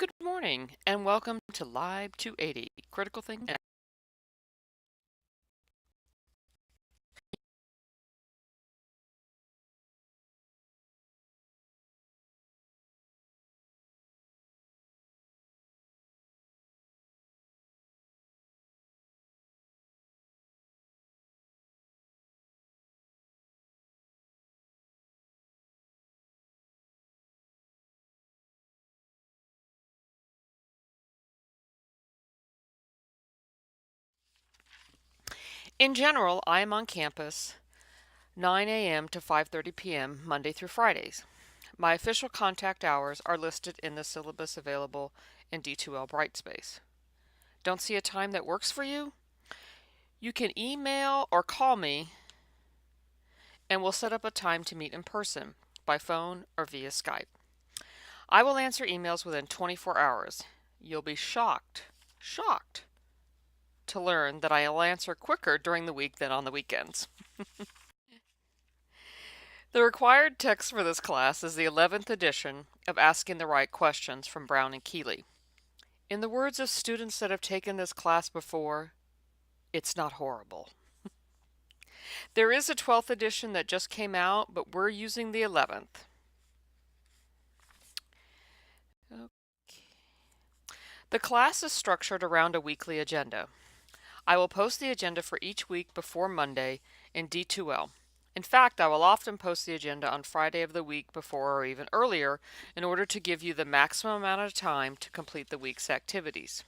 Good morning and welcome to LIB 280, Critical Thinking. In general, I am on campus 9 a.m. to 5:30 p.m. Monday through Fridays. My official contact hours are listed in the syllabus available in D2L Brightspace. Don't see a time that works for you? You can email or call me and we'll set up a time to meet in person, by phone or via Skype. I will answer emails within 24 hours. You'll be shocked to learn that I'll answer quicker during the week than on the weekends. The required text for this class is the 11th edition of Asking the Right Questions from Brown and Keeley. In the words of students that have taken this class before, it's not horrible. There is a 12th edition that just came out, but we're using the 11th. Okay. The class is structured around a weekly agenda. I will post the agenda for each week before Monday in D2L. In fact, I will often post the agenda on Friday of the week before or even earlier in order to give you the maximum amount of time to complete the week's activities.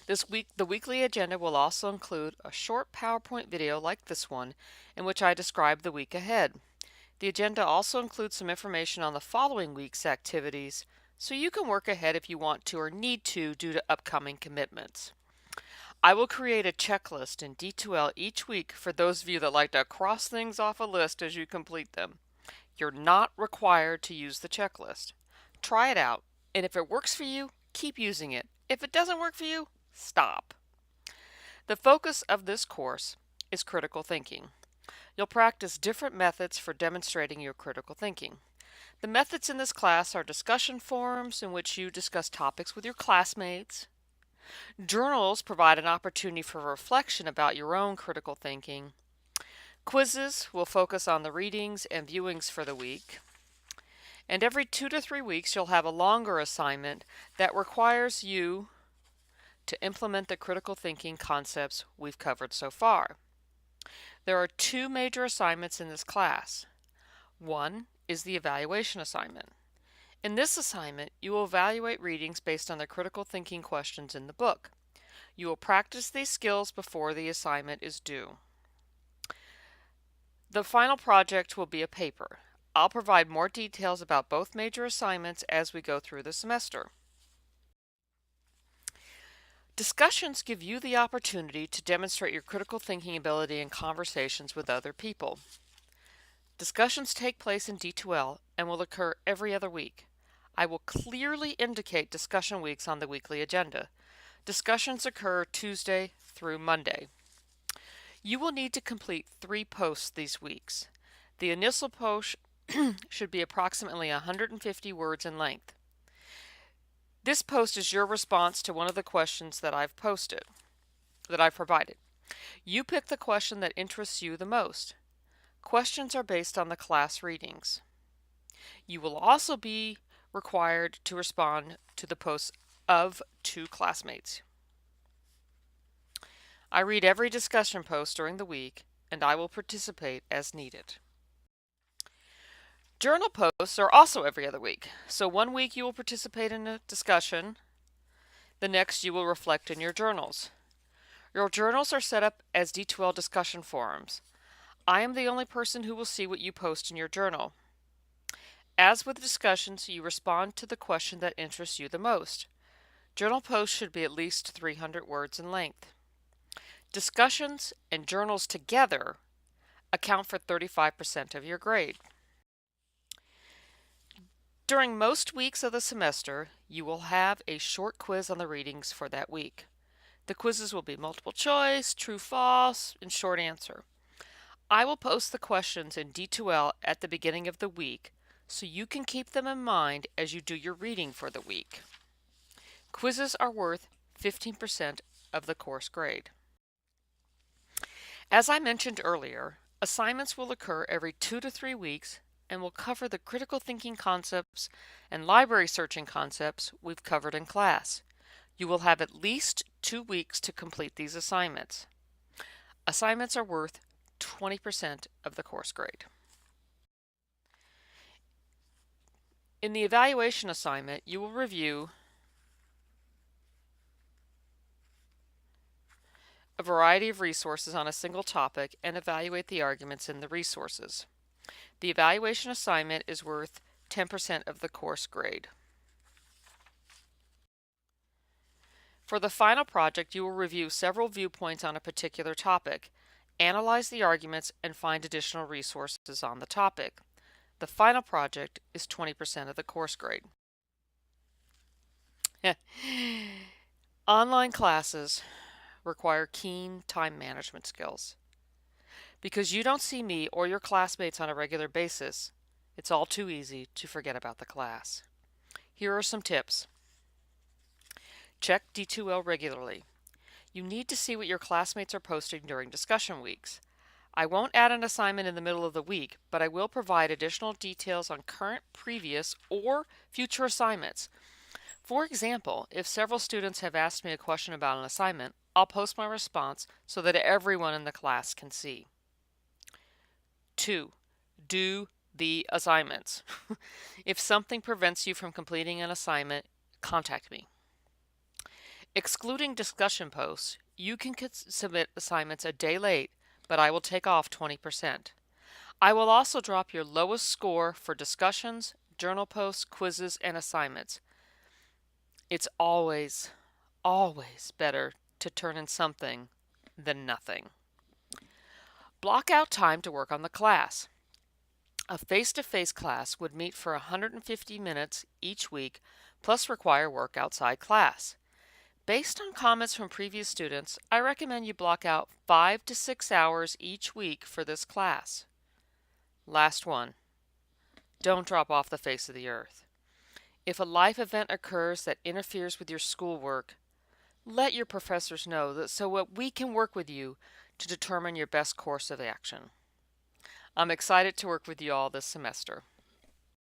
The weekly agenda will also include a short PowerPoint video like this one in which I describe the week ahead. The agenda also includes some information on the following week's activities, so you can work ahead if you want to or need to due to upcoming commitments. I will create a checklist in D2L each week for those of you that like to cross things off a list as you complete them. You're not required to use the checklist. Try it out, and if it works for you, keep using it. If it doesn't work for you, stop. The focus of this course is critical thinking. You'll practice different methods for demonstrating your critical thinking. The methods in this class are discussion forums in which you discuss topics with your classmates. Journals provide an opportunity for reflection about your own critical thinking. Quizzes will focus on the readings and viewings for the week. And every 2 to 3 weeks you'll have a longer assignment that requires you to implement the critical thinking concepts we've covered so far. There are 2 major assignments in this class. One is the evaluation assignment. In this assignment, you will evaluate readings based on the critical thinking questions in the book. You will practice these skills before the assignment is due. The final project will be a paper. I'll provide more details about both major assignments as we go through the semester. Discussions give you the opportunity to demonstrate your critical thinking ability in conversations with other people. Discussions take place in D2L and will occur every other week. I will clearly indicate discussion weeks on the weekly agenda. Discussions occur Tuesday through Monday. You will need to complete 3 posts these weeks. The initial post should be approximately 150 words in length. This post is your response to one of the questions that I've provided. You pick the question that interests you the most. Questions are based on the class readings. You will also be required to respond to the posts of 2 classmates. I read every discussion post during the week, and I will participate as needed. Journal posts are also every other week, so one week you will participate in a discussion, the next you will reflect in your journals. Your journals are set up as D2L discussion forums. I am the only person who will see what you post in your journal. As with discussions, you respond to the question that interests you the most. Journal posts should be at least 300 words in length. Discussions and journals together account for 35% of your grade. During most weeks of the semester, you will have a short quiz on the readings for that week. The quizzes will be multiple choice, true, false, and short answer. I will post the questions in D2L at the beginning of the week so you can keep them in mind as you do your reading for the week. Quizzes are worth 15% of the course grade. As I mentioned earlier, assignments will occur every 2 to 3 weeks and will cover the critical thinking concepts and library searching concepts we've covered in class. You will have at least 2 weeks to complete these assignments. Assignments are worth 20% of the course grade. In the evaluation assignment, you will review a variety of resources on a single topic and evaluate the arguments in the resources. The evaluation assignment is worth 10% of the course grade. For the final project, you will review several viewpoints on a particular topic, analyze the arguments, and find additional resources on the topic. The final project is 20% of the course grade. Online classes require keen time management skills. Because you don't see me or your classmates on a regular basis, it's all too easy to forget about the class. Here are some tips. Check D2L regularly. You need to see what your classmates are posting during discussion weeks. I won't add an assignment in the middle of the week, but I will provide additional details on current, previous, or future assignments. For example, if several students have asked me a question about an assignment, I'll post my response so that everyone in the class can see. 2. Do the assignments. If something prevents you from completing an assignment, contact me. Excluding discussion posts, you can submit assignments a day late, but I will take off 20%. I will also drop your lowest score for discussions, journal posts, quizzes, and assignments. It's always better to turn in something than nothing. Block out time to work on the class. A face-to-face class would meet for 150 minutes each week, plus require work outside class. Based on comments from previous students, I recommend you block out 5 to 6 hours each week for this class. Last one. Don't drop off the face of the earth. If a life event occurs that interferes with your schoolwork, let your professors know so we can work with you to determine your best course of action. I'm excited to work with you all this semester.